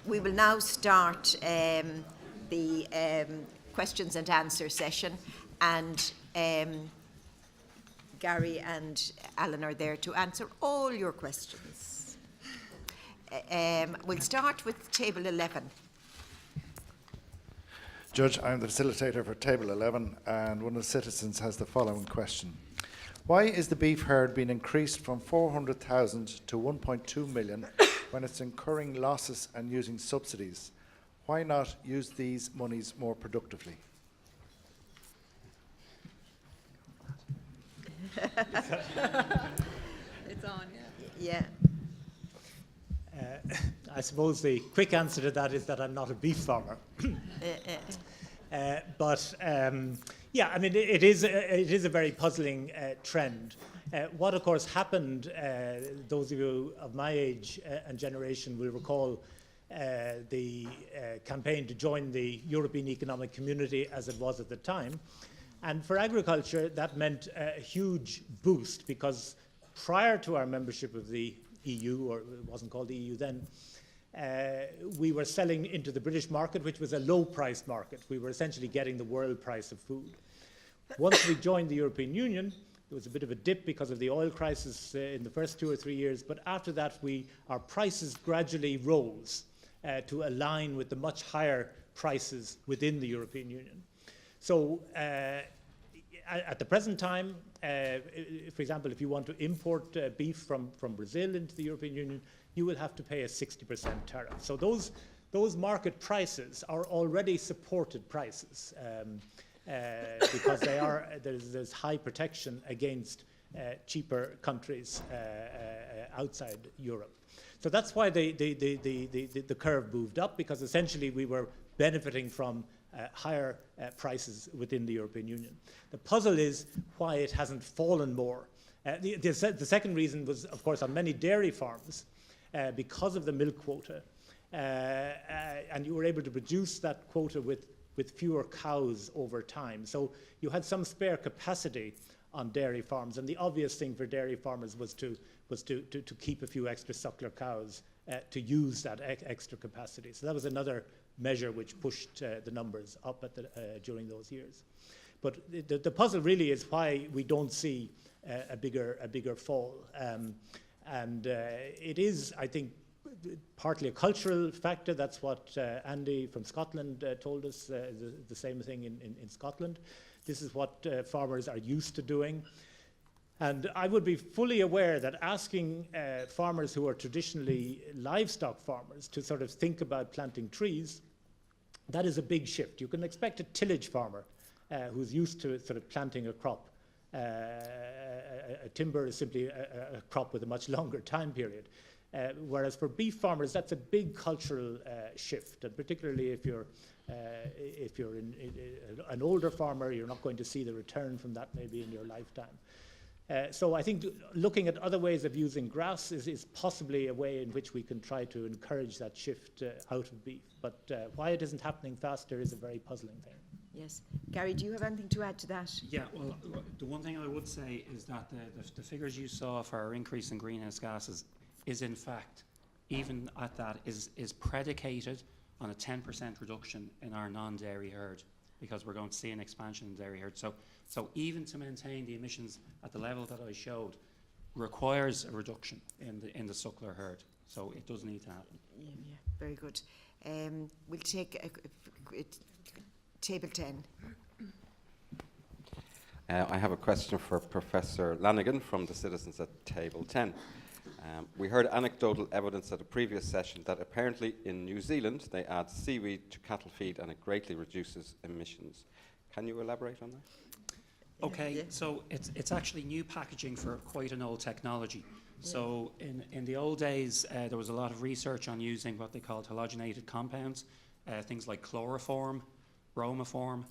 We will now start the questions and answer session, and Gary and Alan are there to answer all your questions. We'll start with table 11. Judge, I'm the facilitator for table 11, and one of the citizens has the following question. Why is the beef herd being increased from 400,000 to 1.2 million when it's incurring losses and using subsidies? Why not use these monies more productively? It's on, Yeah. I suppose the quick answer to that is that I'm not a beef farmer. Yeah, I mean, it is a very puzzling trend. What, of course, happened, those of you of my age and generation will recall the campaign to join the European Economic Community as it was at the time. And for agriculture, that meant a huge boost, because prior to our membership of the EU, or it wasn't called the EU then, we were selling into the British market, which was a low-priced market. We were essentially getting the world price of food. Once we joined the European Union, there was a bit of a dip because of the oil crisis in the first 2 or 3 years, but after that our prices gradually rose to align with the much higher prices within the European Union. So at the present time, for example, if you want to import beef from Brazil into the European Union, you will have to pay a 60% tariff. So those market prices are already supported prices because there's high protection against cheaper countries outside Europe. So that's why the curve moved up, because essentially we were benefiting from higher prices within the European Union. The puzzle is why it hasn't fallen more. The second reason was, of course, on many dairy farms, because of the milk quota, and you were able to produce that quota with fewer cows over time. So you had some spare capacity on dairy farms, and the obvious thing for dairy farmers was to keep a few extra suckler cows to use that extra capacity. So that was another measure which pushed the numbers up during those years. But the puzzle really is why we don't see a bigger fall. It is, I think, partly a cultural factor. That's what Andy from Scotland told us, the same thing in Scotland. This is what farmers are used to doing. And I would be fully aware that asking farmers who are traditionally livestock farmers to sort of think about planting trees, that is a big shift. You can expect a tillage farmer who's used to sort of planting a crop. A timber is simply a crop with a much longer time period. Whereas for beef farmers, that's a big cultural shift, and particularly if you're an older farmer, you're not going to see the return from that maybe in your lifetime. So I think looking at other ways of using grass is possibly a way in which we can try to encourage that shift out of beef. But why it isn't happening faster is a very puzzling thing. Yes. Gary, do you have anything to add to that? Yeah, well, the one thing I would say is that the figures you saw for our increase in greenhouse gases is in fact, even at that, is predicated on a 10% reduction in our non-dairy herd, because we're going to see an expansion in the dairy herd. So even to maintain the emissions at the level that I showed requires a reduction in the suckler herd. So it does need to happen. Yeah, very good. We'll take table 10. I have a question for Professor Lanigan from the citizens at table 10. We heard anecdotal evidence at a previous session that apparently in New Zealand they add seaweed to cattle feed and it greatly reduces emissions. Can you elaborate on that? Okay, Yeah. so it's actually new packaging for quite an old technology. Yeah. So in the old days, there was a lot of research on using what they called halogenated compounds, things like chloroform, bromoform,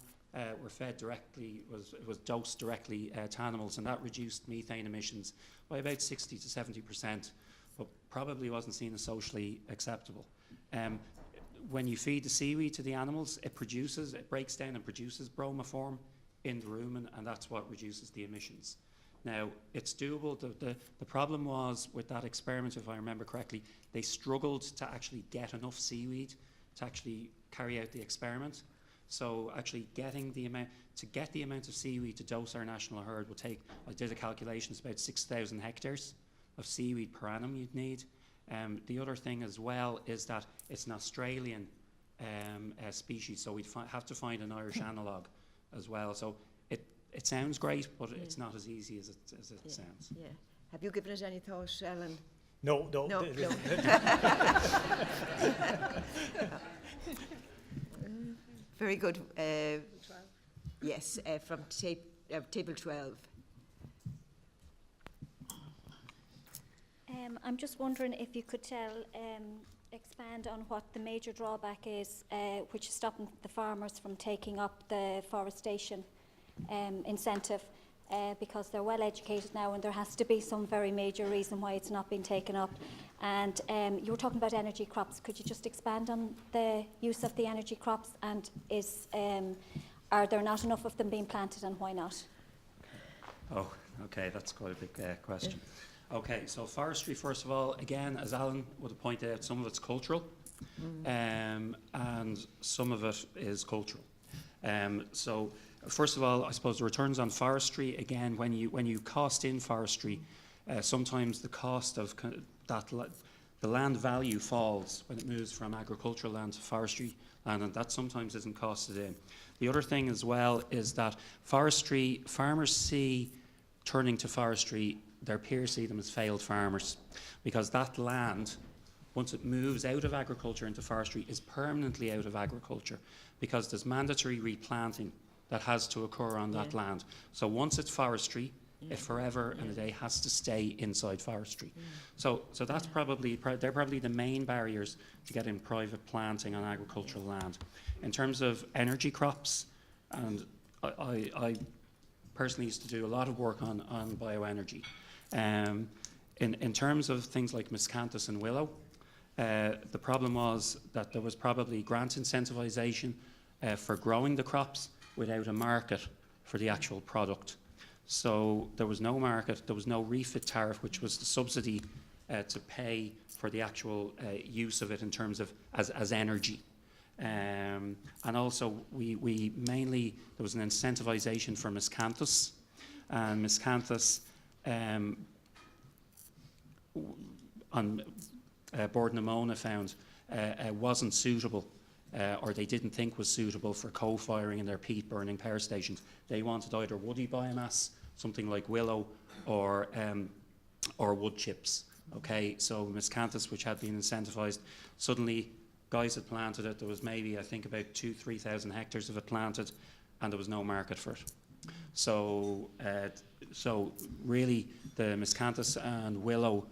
were fed directly, was dosed directly to animals, and that reduced methane emissions by about 60 to 70%, but probably wasn't seen as socially acceptable. When you feed the seaweed to the animals, it breaks down and produces bromoform in the rumen, and that's what reduces the emissions. Now, it's doable. The problem was with that experiment, if I remember correctly, they struggled to actually get enough seaweed to actually carry out the experiment. So actually getting the amount of seaweed to dose our national herd would take, I did a calculation, it's about 6,000 hectares of seaweed per annum you'd need. The other thing as well is that it's an Australian species, so we'd have to find an Irish analogue as well. So it sounds great, but it's not as easy as it sounds. Yeah. Have you given it any thought, Alan? No. No. Very good. Yes, from table 12. I'm just wondering if you could expand on what the major drawback is, which is stopping the farmers from taking up the forestation incentive, because they're well educated now, and there has to be some very major reason why it's not being taken up. And you were talking about energy crops. Could you just expand on the use of the energy crops, and are there not enough of them being planted, and why not? Oh, okay, that's quite a big question. Okay, so forestry, first of all, again, as Alan would have pointed out, some of it's cultural, and some of it is cultural. So, first of all, I suppose the returns on forestry, again, when you cost in forestry, sometimes the cost of the land value falls when it moves from agricultural land to forestry land, and that sometimes isn't costed in. The other thing as well is that forestry, farmers see turning to forestry, their peers see them as failed farmers, because that land, once it moves out of agriculture into forestry, is permanently out of agriculture, because there's mandatory replanting that has to occur on that land. So once it's forestry, it forever and a day has to stay inside forestry. So that's they're probably the main barriers to getting private planting on agricultural land. In terms of energy crops, and I personally used to do a lot of work on bioenergy. In terms of things like miscanthus and willow, the problem was that there was probably grant incentivization for growing the crops without a market for the actual product. So there was no market, there was no refit tariff, which was the subsidy to pay for the actual use of it in terms of as energy. And also we mainly, there was an incentivization for miscanthus, and miscanthus on Board Namona found wasn't suitable, or they didn't think was suitable for coal-firing in their peat-burning power stations. They wanted either woody biomass, something like willow, or wood chips. Okay, so miscanthus, which had been incentivized, suddenly guys had planted it. There was maybe, I think, about 2,000-3,000 hectares of it planted, and there was no market for it. So really, the miscanthus and willow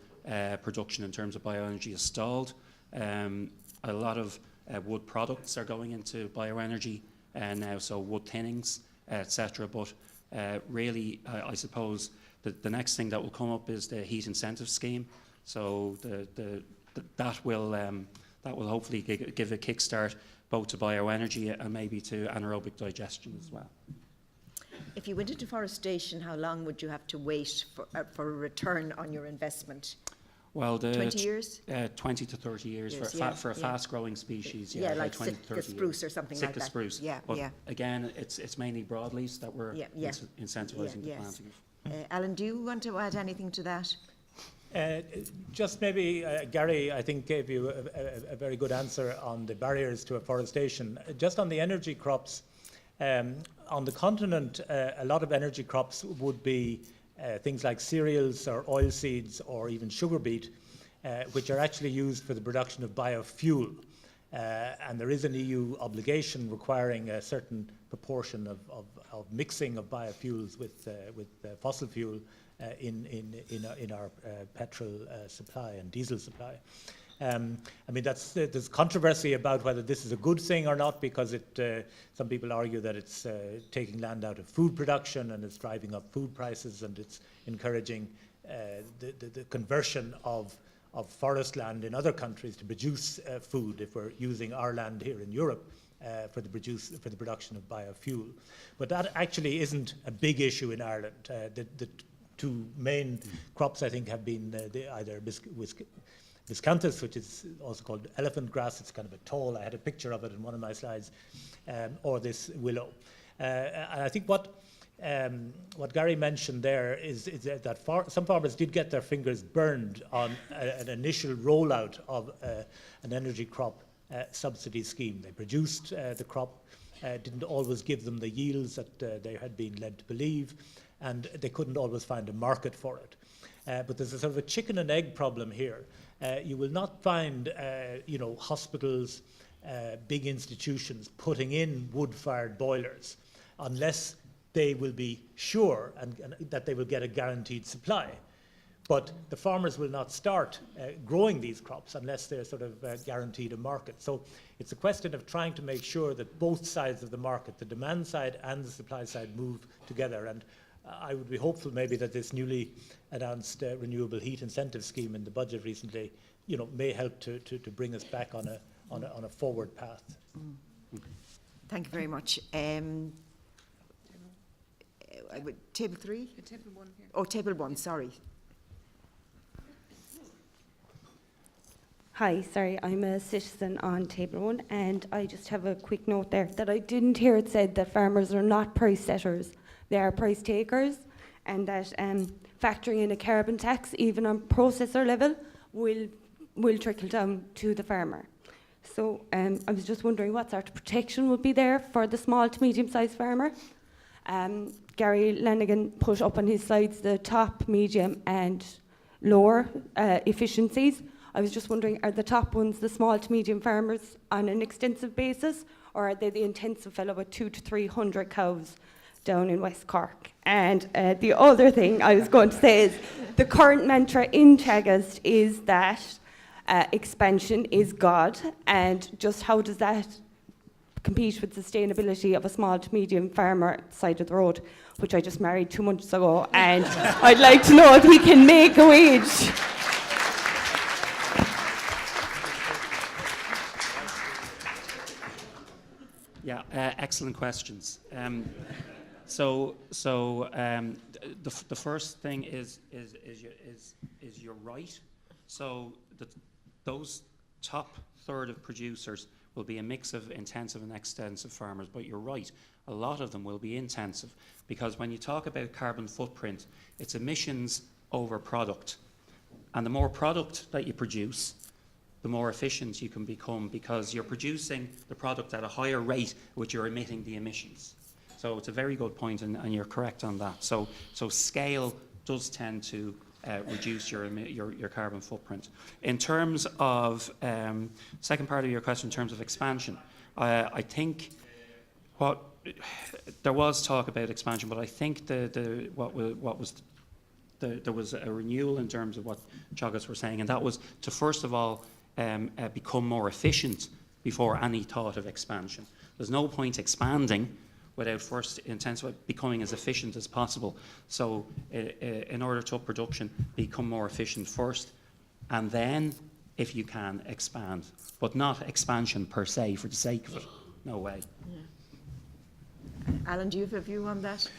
production in terms of bioenergy is stalled. A lot of wood products are going into bioenergy now, so wood thinnings, etc. But really, I suppose the next thing that will come up is the heat incentive scheme. So that will hopefully give a kickstart both to bioenergy and maybe to anaerobic digestion as well. If you went into forestation, how long would you have to wait for a return on your investment? Well, 20 years? 20 to 30 years for a fast-growing species. Yeah, like 20 to 30 Sitka spruce or something like that. Sitka spruce. Yeah, but yeah. again, it's mainly broadleaves that we're incentivising the planting of. Alan, do you want to add anything to that? Just maybe, Gary, I think gave you a very good answer on the barriers to afforestation. Just on the energy crops, on the continent, a lot of energy crops would be things like cereals or oilseeds or even sugar beet, which are actually used for the production of biofuel. And there is an EU obligation requiring a certain proportion of mixing of biofuels with fossil fuel in our petrol supply and diesel supply. I mean, there's controversy about whether this is a good thing or not, because some people argue that it's taking land out of food production and it's driving up food prices, and it's encouraging the conversion of forest land in other countries to produce food, if we're using our land here in Europe for the production of biofuel. But that actually isn't a big issue in Ireland. The two main crops, I think, have been either Viscanthus, which is also called elephant grass. It's kind of a tall, I had a picture of it in one of my slides, or this willow. And I think what Gary mentioned there is that some farmers did get their fingers burned on an initial rollout of an energy crop subsidy scheme. They produced the crop, didn't always give them the yields that they had been led to believe, and they couldn't always find a market for it. But there's a sort of a chicken and egg problem here. You will not find, hospitals, big institutions putting in wood-fired boilers unless they will be sure and that they will get a guaranteed supply. But the farmers will not start growing these crops unless they're sort of guaranteed a market. So it's a question of trying to make sure that both sides of the market, the demand side and the supply side, move together. And I would be hopeful maybe that this newly announced renewable heat incentive scheme in the budget recently, may help to bring us back on a forward path. Thank you very much. Table 3? Table 1 here. Oh, table 1, sorry. Hi, sorry, I'm a citizen on table 1, and I just have a quick note there that I didn't hear it said that farmers are not price setters, they are price takers, and that factoring in a carbon tax, even on processor level, will trickle down to the farmer. So I was just wondering what sort of protection would be there for the small to medium-sized farmer. Gary Lanigan put up on his slides the top, medium and lower efficiencies. I was just wondering, are the top ones the small to medium farmers on an extensive basis, or are they the intensive fellow with 200 to 300 cows down in West Cork? And the other thing I was going to say is the current mantra in Teagasc is that expansion is God, and just how does that compete with sustainability of a small to medium farmer side of the road, which I just married 2 months ago, and I'd like to know if he can make a wage. Yeah, excellent questions. The first thing is you're right. So those top third of producers will be a mix of intensive and extensive farmers, but you're right, a lot of them will be intensive, because when you talk about carbon footprint, it's emissions over product. And the more product that you produce, the more efficient you can become, because you're producing the product at a higher rate which you're emitting the emissions. So it's a very good point, and you're correct on that. So scale does tend to reduce your carbon footprint. In terms of second part of your question, in terms of expansion, I think there was talk about expansion, but I think there was a renewal in terms of what Teagasc were saying, and that was to first of all become more efficient before any thought of expansion. There's no point expanding without first becoming as efficient as possible. So in order to up production, become more efficient first, and then, if you can, expand. But not expansion per se for the sake of it. No way. Yeah. Alan, do you have a view on that?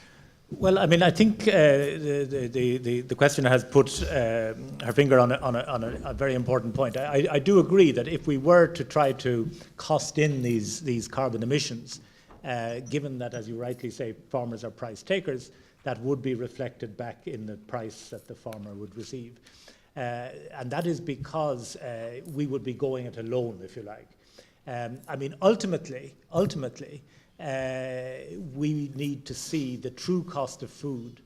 Well, I mean, I think the questioner has put her finger on a very important point. I do agree that if we were to try to cost in these carbon emissions, given that, as you rightly say, farmers are price takers, that would be reflected back in the price that the farmer would receive. And that is because we would be going it alone, if you like. I mean, ultimately, we need to see the true cost of food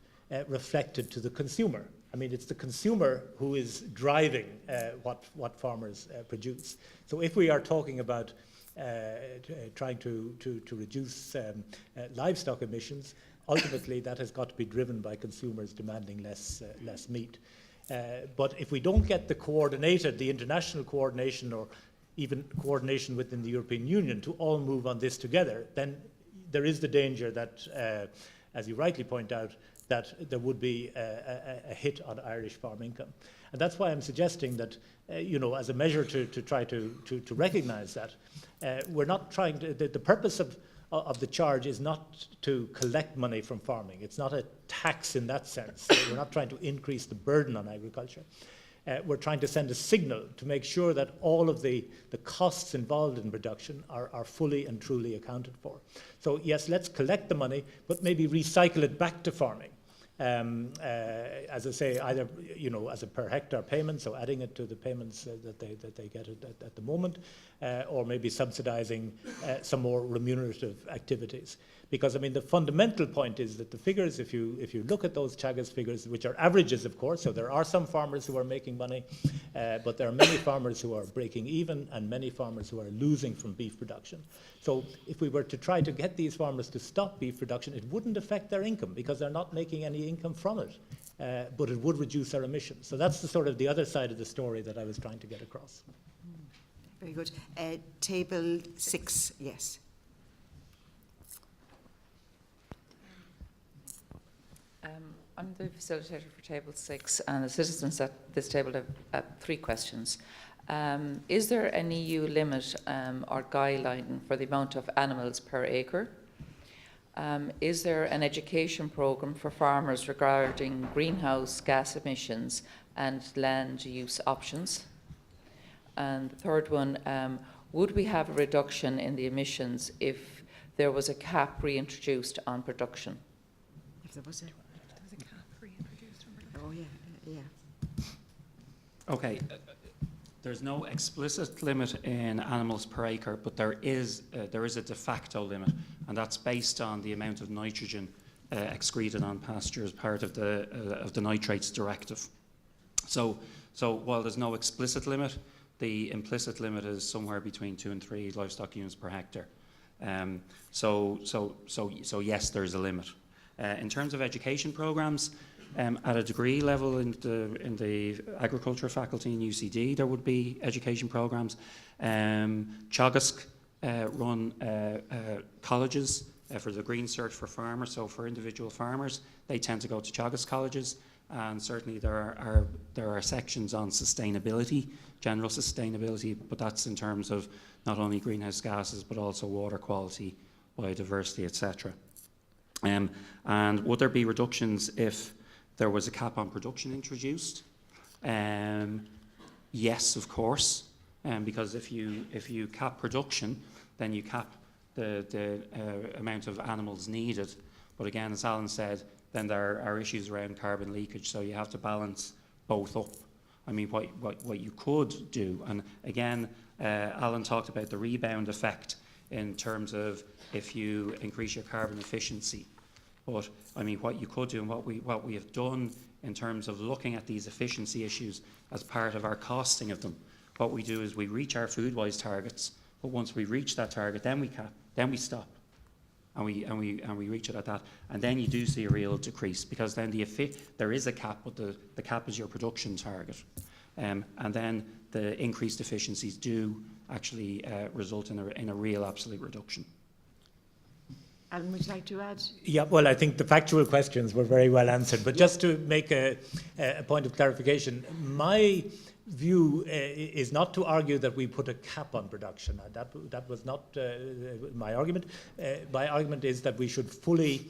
reflected to the consumer. I mean, it's the consumer who is driving what farmers produce. So if we are talking about trying to reduce livestock emissions, ultimately that has got to be driven by consumers demanding less meat. But if we don't get the international coordination, or even coordination within the European Union to all move on this together, then there is the danger that, as you rightly point out, that there would be a hit on Irish farm income. And that's why I'm suggesting that, as a measure to try to recognise that, we're not trying to, the purpose of the charge is not to collect money from farming. It's not a tax in that sense. We're not trying to increase the burden on agriculture. We're trying to send a signal to make sure that all of the costs involved in production are fully and truly accounted for. So yes, let's collect the money, but maybe recycle it back to farming. As I say, either as a per hectare payment, so adding it to the payments that they get at the moment, or maybe subsidising some more remunerative activities. Because I mean, the fundamental point is that the figures, if you look at those Teagasc figures, which are averages, of course, so there are some farmers who are making money, but there are many farmers who are breaking even, and many farmers who are losing from beef production. So if we were to try to get these farmers to stop beef production, it wouldn't affect their income because they're not making any income from it, but it would reduce their emissions. So that's the sort of the other side of the story that I was trying to get across. Very good. Table 6, yes. I'm the facilitator for Table 6, and the citizens at this table have 3 questions. Is there an EU limit or guideline for the amount of animals per acre? Is there an education programme for farmers regarding greenhouse gas emissions and land use options? And the third one, would we have a reduction in the emissions if there was a cap reintroduced on production? If there was a cap reintroduced on production. Oh, yeah. Okay. There's no explicit limit in animals per acre, but there is a de facto limit, and that's based on the amount of nitrogen excreted on pasture as part of the nitrates directive. So while there's no explicit limit, the implicit limit is somewhere between 2 and 3 livestock units per hectare. So yes, there's a limit. In terms of education programs, at a degree level in the agriculture faculty in UCD, there would be education programs. Teagasc run colleges for the Green Search for Farmers, so for individual farmers, they tend to go to Teagasc colleges, and certainly there are sections on sustainability, general sustainability, but that's in terms of not only greenhouse gases but also water quality, biodiversity, etc. And would there be reductions if there was a cap on production introduced? Yes, of course, because if you cap production, then you cap the amount of animals needed. But again, as Alan said, then there are issues around carbon leakage, so you have to balance both up. I mean, what you could do, and again, Alan talked about the rebound effect in terms of if you increase your carbon efficiency. But I mean, what you could do, and what we have done in terms of looking at these efficiency issues as part of our costing of them, what we do is we reach our food-wise targets. But once we reach that target, then we cap, then we stop, and we reach it at that, and then you do see a real decrease, because then there is a cap, but the cap is your production target, and then the increased efficiencies do actually result in a real absolute reduction. Alan, would you like to add? Yeah, well, I think the factual questions were very well answered, but just to make a point of clarification, my view is not to argue that we put a cap on production. That was not my argument. My argument is that we should fully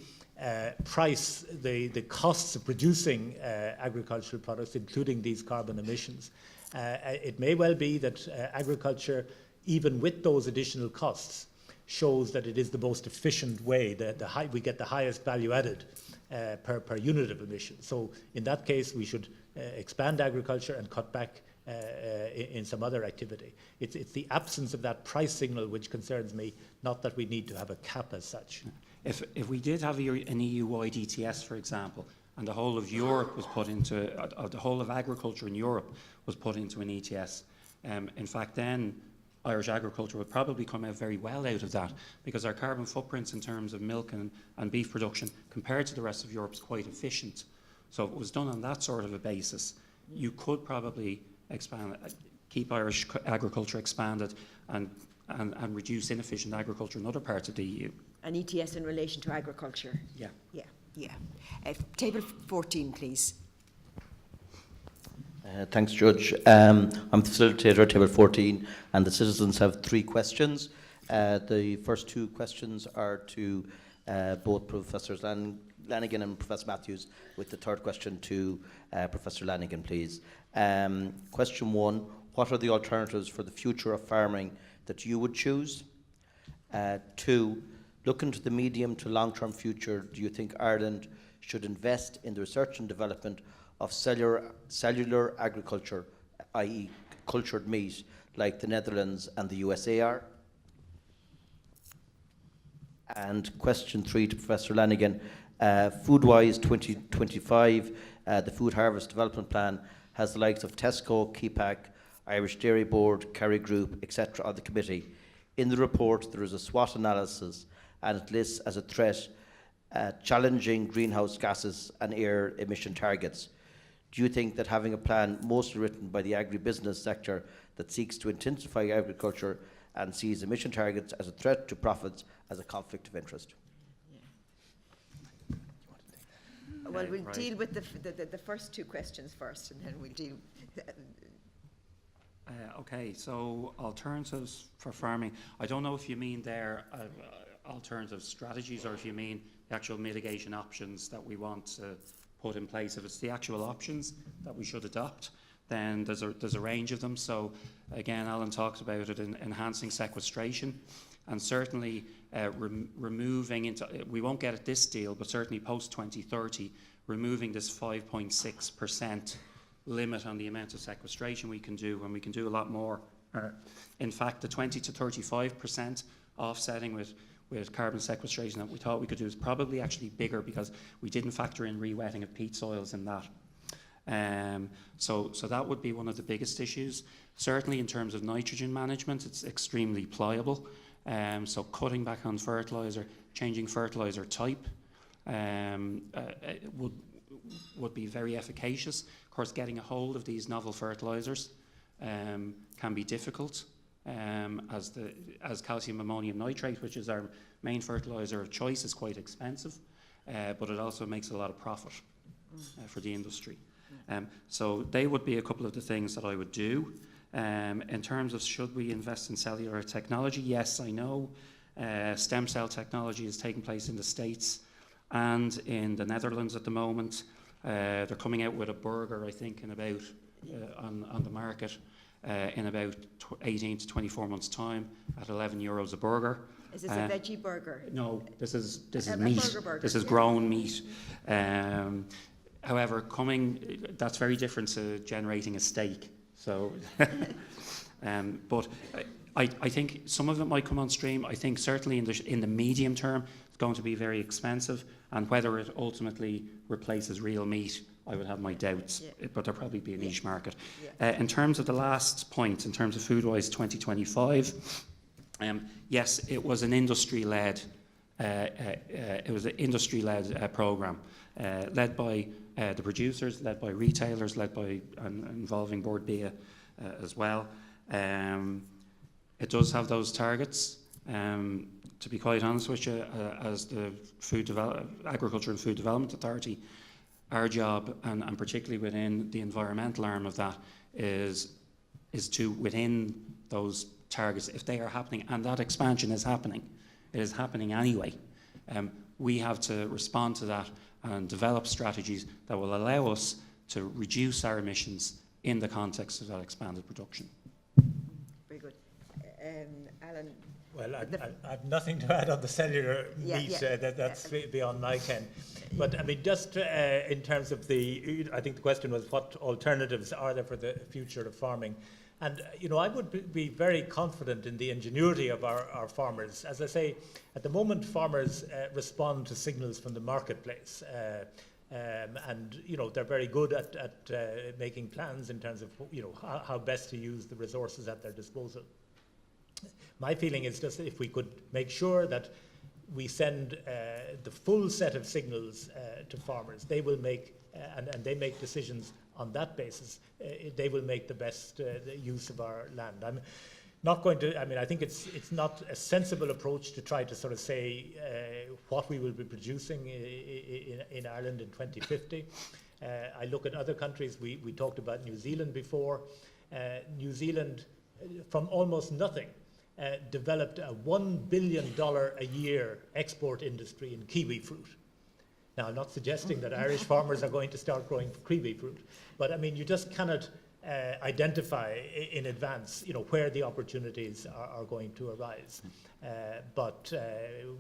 price the costs of producing agricultural products, including these carbon emissions. It may well be that agriculture, even with those additional costs, shows that it is the most efficient way, that we get the highest value added per unit of emissions. So in that case, we should expand agriculture and cut back in some other activity. It's the absence of that price signal which concerns me, not that we need to have a cap as such. If we did have an EU-wide ETS, for example, and the whole of Europe was put into, the whole of agriculture in Europe was put into an ETS, in fact then Irish agriculture would probably come out very well out of that, because our carbon footprints in terms of milk and beef production compared to the rest of Europe is quite efficient. So if it was done on that sort of a basis, you could probably expand, keep Irish agriculture expanded and reduce inefficient agriculture in other parts of the EU. An ETS in relation to agriculture? Yeah. Yeah. Table 14, please. Thanks, Judge. I'm facilitator at Table 14, and the citizens have 3 questions. The first two questions are to both Professors Lanigan and Professor Matthews, with the third question to Professor Lanigan, please. Question one, what are the alternatives for the future of farming that you would choose? Two, looking to the medium to long-term future, do you think Ireland should invest in the research and development of cellular agriculture, i.e. cultured meat, like the Netherlands and the USA are? And question three to Professor Lanigan, Foodwise 2025, the Food Harvest Development Plan, has the likes of Tesco, Kepac, Irish Dairy Board, Kerry Group, etc. on the committee. In the report, there is a SWOT analysis, and it lists as a threat challenging greenhouse gases and air emission targets. Do you think that having a plan mostly written by the agribusiness sector that seeks to intensify agriculture and sees emission targets as a threat to profits as a conflict of interest? Well, we'll deal with the first two questions first, and then we'll deal. Okay, so alternatives for farming. I don't know if you mean there alternative strategies, or if you mean the actual mitigation options that we want to put in place. If it's the actual options that we should adopt, then there's a range of them. So again, Alan talked about it in enhancing sequestration, and certainly removing, we won't get at this deal, but certainly post 2030, removing this 5.6% limit on the amount of sequestration we can do, and we can do a lot more. In fact, the 20 to 35% offsetting with carbon sequestration that we thought we could do is probably actually bigger, because we didn't factor in rewetting of peat soils in that. So that would be one of the biggest issues. Certainly in terms of nitrogen management, it's extremely pliable. So cutting back on fertiliser, changing fertiliser type would be very efficacious. Of course, getting a hold of these novel fertilisers can be difficult, as calcium ammonium nitrate, which is our main fertiliser of choice, is quite expensive, but it also makes a lot of profit for the industry. So they would be a couple of the things that I would do. In terms of should we invest in cellular technology, yes, I know stem cell technology is taking place in the States and in the Netherlands at the moment. They're coming out with a burger, I think, in about on the market in about 18 to 24 months' time at €11 a burger. Is this a veggie burger? No, this is A meat. burger, This is grown meat. However, that's very different to generating a steak. So, but I think some of it might come on stream. I think certainly in the medium term, it's going to be very expensive, and whether it ultimately replaces real meat, I would have my doubts. But there'll probably be a niche market. In terms of the last point, in terms of Foodwise 2025, yes, it was an industry-led. Program, led by the producers, led by retailers, led by involving Board BIA as well. It does have those targets. To be quite honest with you, as the Agriculture and Food Development Authority, our job, and particularly within the environmental arm of that, is to, within those targets, if they are happening, and that expansion is happening, it is happening anyway. We have to respond to that and develop strategies that will allow us to reduce our emissions in the context of that expanded production. Very good. Alan? Well, I have nothing to add on the cellular meat. That's beyond my ken. But I mean, just in terms of I think the question was, what alternatives are there for the future of farming? And, I would be very confident in the ingenuity of our farmers. As I say, at the moment, farmers respond to signals from the marketplace. And, they're very good at making plans in terms of, how best to use the resources at their disposal. My feeling is just if we could make sure that we send the full set of signals to farmers, they will make, and they make decisions on that basis, they will make the best use of our land. I'm not going to, I think it's not a sensible approach to try to sort of say what we will be producing in Ireland in 2050. I look at other countries, we talked about New Zealand before. New Zealand, from almost nothing, developed a $1 billion a year export industry in kiwi fruit. Now, I'm not suggesting that Irish farmers are going to start growing kiwi fruit, but I mean, you just cannot identify in advance, where the opportunities are going to arise. But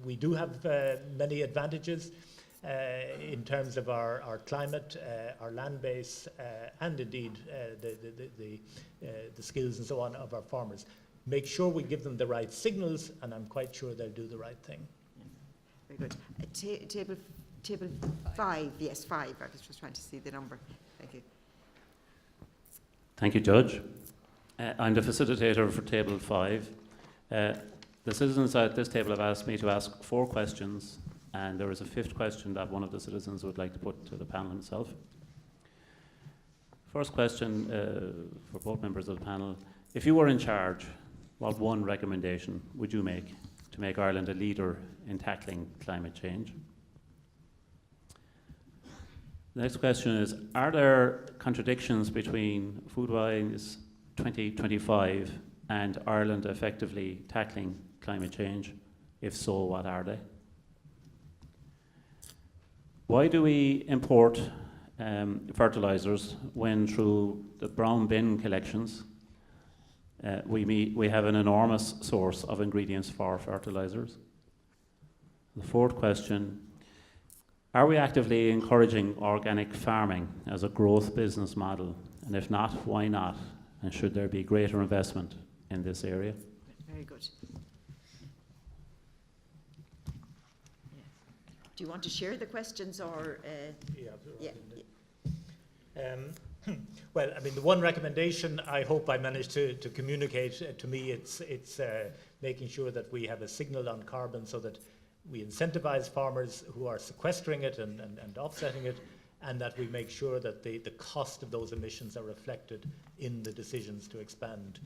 we do have many advantages in terms of our climate, our land base, and indeed the skills and so on of our farmers. Make sure we give them the right signals, and I'm quite sure they'll do the right thing. Very good. Table 5, yes, 5. I was just trying to see the number. Thank you. Thank you, Judge. I'm the facilitator for Table 5. The citizens at this table have asked me to ask 4 questions, and there is a 5th question that one of the citizens would like to put to the panel himself. First question for both members of the panel. If you were in charge, what one recommendation would you make to make Ireland a leader in tackling climate change? The next question is, are there contradictions between Foodwise 2025 and Ireland effectively tackling climate change? If so, what are they? Why do we import fertilisers when through the brown bin collections we have an enormous source of ingredients for fertilisers? The 4th question, are we actively encouraging organic farming as a growth business model? And if not, why not? And should there be greater investment in this area? Very good. Do you want to share the questions or? Well, I mean, the one recommendation I hope I managed to communicate, to me, it's making sure that we have a signal on carbon so that we incentivize farmers who are sequestering it and offsetting it, and that we make sure that the cost of those emissions are reflected in the decisions to expand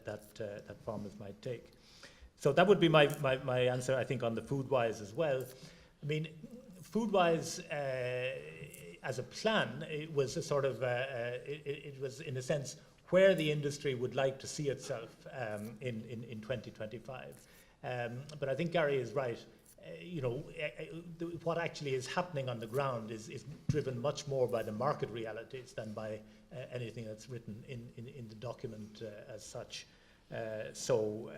that farmers might take. So that would be my answer, I think, on the Foodwise as well. I mean, Foodwise, as a plan, it was a sort of, it was in a sense where the industry would like to see itself in 2025. But I think Gary is right. What actually is happening on the ground is driven much more by the market realities than by anything that's written in the document as such. So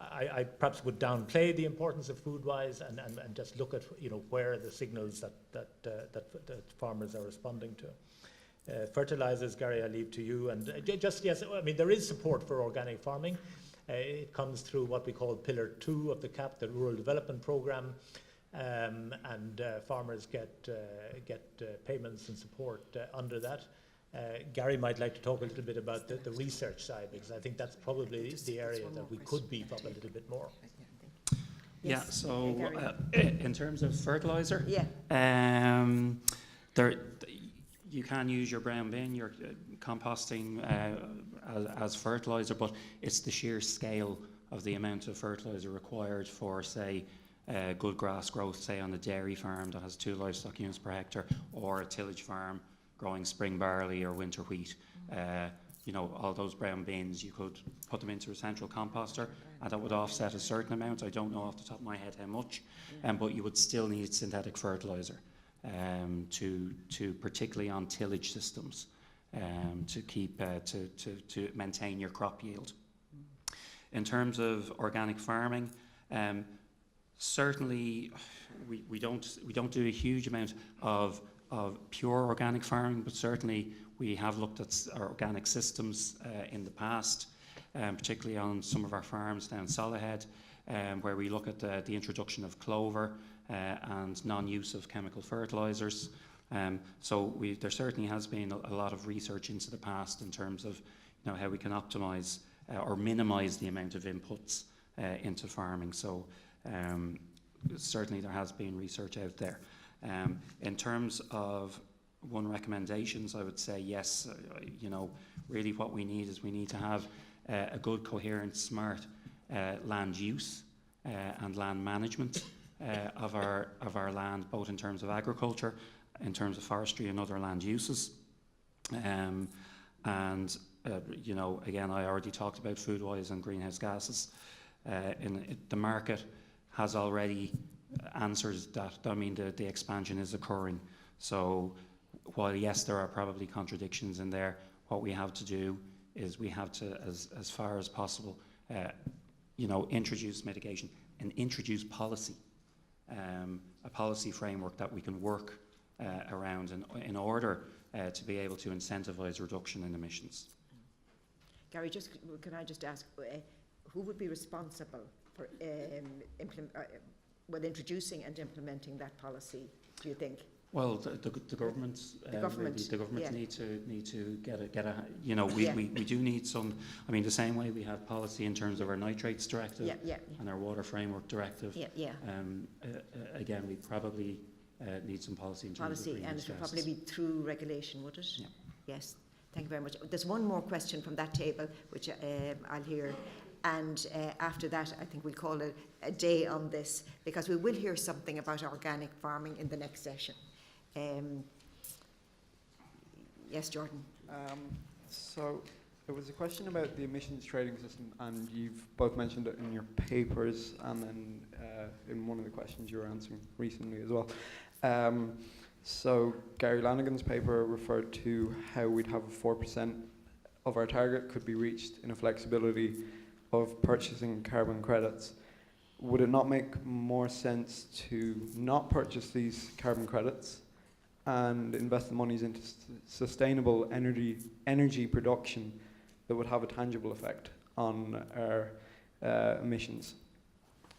I perhaps would downplay the importance of Foodwise and just look at where are the signals that farmers are responding to. Fertilizers, Gary, I leave to you. And yes, I mean, there is support for organic farming. It comes through what we call Pillar 2 of the CAP, the Rural Development Programme, and farmers get payments and support under that. Gary might like to talk a little bit about the research side, because I think that's probably the area that we could beef up a little bit more. Yeah, so in terms of fertiliser, you can use your brown bin, your composting as fertiliser, but it's the sheer scale of the amount of fertiliser required for, say, good grass growth, say on a dairy farm that has 2 livestock units per hectare, or a tillage farm growing spring barley or winter wheat. All those brown bins, you could put them into a central composter, and that would offset a certain amount. I don't know off the top of my head how much, but you would still need synthetic fertiliser to particularly on tillage systems to keep to maintain your crop yield. In terms of organic farming, certainly we don't do a huge amount of pure organic farming, but certainly we have looked at our organic systems in the past, particularly on some of our farms down Solihead, where we look at the introduction of clover and non-use of chemical fertilisers. So there certainly has been a lot of research into the past in terms of how we can optimise or minimise the amount of inputs into farming. So certainly there has been research out there. In terms of one recommendations, I would say yes. Really what we need is we need to have a good, coherent, smart land use and land management of our land, both in terms of agriculture, in terms of forestry and other land uses. And you know, again, I already talked about food-wise and greenhouse gases. The market has already answers that. I mean, the expansion is occurring. So while, yes, there are probably contradictions in there, what we have to do is we have to, as far as possible, you know, introduce mitigation and introduce policy, a policy framework that we can work around in order to be able to incentivise reduction in emissions. Gary, can I just ask, who would be responsible for introducing and implementing that policy, do you think? Well, the governments, the government, really, the governments yeah. need to get a you know, we do need some. I mean, the same way we have policy in terms of our nitrates directive and our water framework directive. Again, we probably need some policy in terms of greenhouse and it would gases. probably be through regulation, would it? Yeah. Yes. Thank you very much. There's one more question from that table, which I'll hear. And after that, I think we'll call it a day on this, because we will hear something about organic farming in the next session. Yes, Jordan. So there was a question about the emissions trading system, and you've both mentioned it in your papers and then in one of the questions you were answering recently as well. So Gary Lanigan's paper referred to how we'd have 4% of our target could be reached in a flexibility of purchasing carbon credits. Would it not make more sense to not purchase these carbon credits and invest the monies into sustainable energy production that would have a tangible effect on our emissions?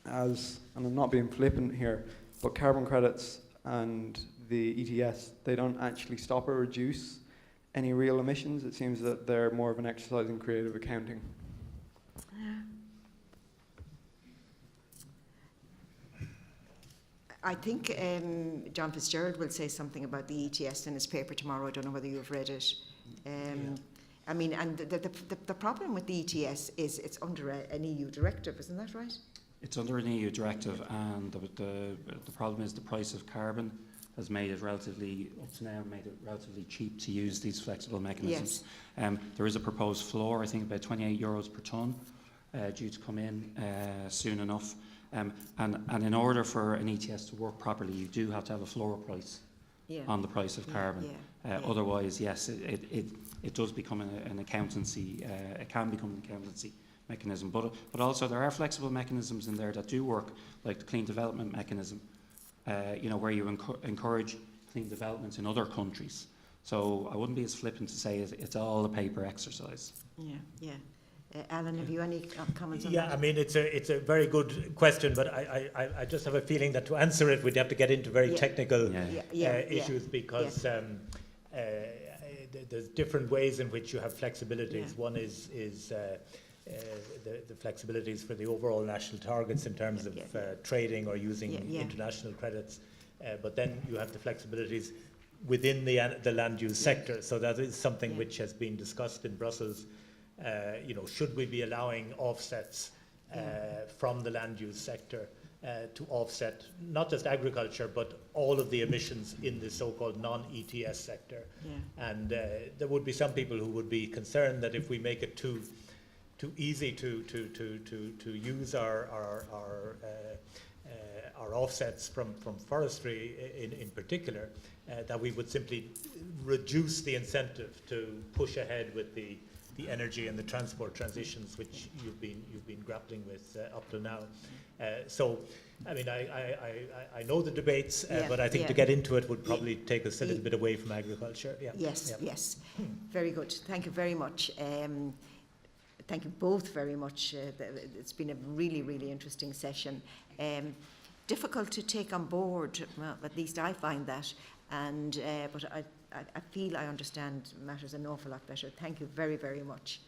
And I'm not being flippant here, but carbon credits and the ETS, they don't actually stop or reduce any real emissions. It seems that they're more of an exercise in creative accounting. I think John Fitzgerald will say something about the ETS in his paper tomorrow. I don't know whether you have read it. I mean, and the problem with the ETS is it's under an EU directive, isn't that right? It's under an EU directive, and the problem is the price of carbon has made it relatively, up to now, made it relatively cheap to use these flexible mechanisms. Yes. There is a proposed floor, I think about €28 per tonne, due to come in soon enough. And in order for an ETS to work properly, you do have to have a floor price on the price of carbon. Otherwise, yes, it does become an accountancy, it can become an accountancy mechanism. But also there are flexible mechanisms in there that do work, like the clean development mechanism, you know, where you encourage clean development in other countries. So I wouldn't be as flippant to say it's all a paper exercise. Alan, have you any comments on that? Yeah, I mean, it's a very good question, but I just have a feeling that to answer it, we'd have to get into very technical issues, because there's different ways in which you have flexibilities. One is the flexibilities for the overall national targets in terms of trading or using international credits, but then you have the flexibilities within the land use sector. So that is something which has been discussed in Brussels. You know, should we be allowing offsets from the land use sector to offset not just agriculture but all of the emissions in the so-called non-ETS sector? And there would be some people who would be concerned that if we make it too easy to use our offsets from forestry in particular, that we would simply reduce the incentive to push ahead with the energy and the transport transitions which you've been grappling with up till now. So, I mean, I know the debates, but I think to get into it would probably take us a little bit away from agriculture. Yes. Very good. Thank you very much. Thank you both very much. It's been a really, really interesting session. Difficult to take on board, well, at least I find that. And but I feel I understand matters an awful lot better. Thank you very, very much.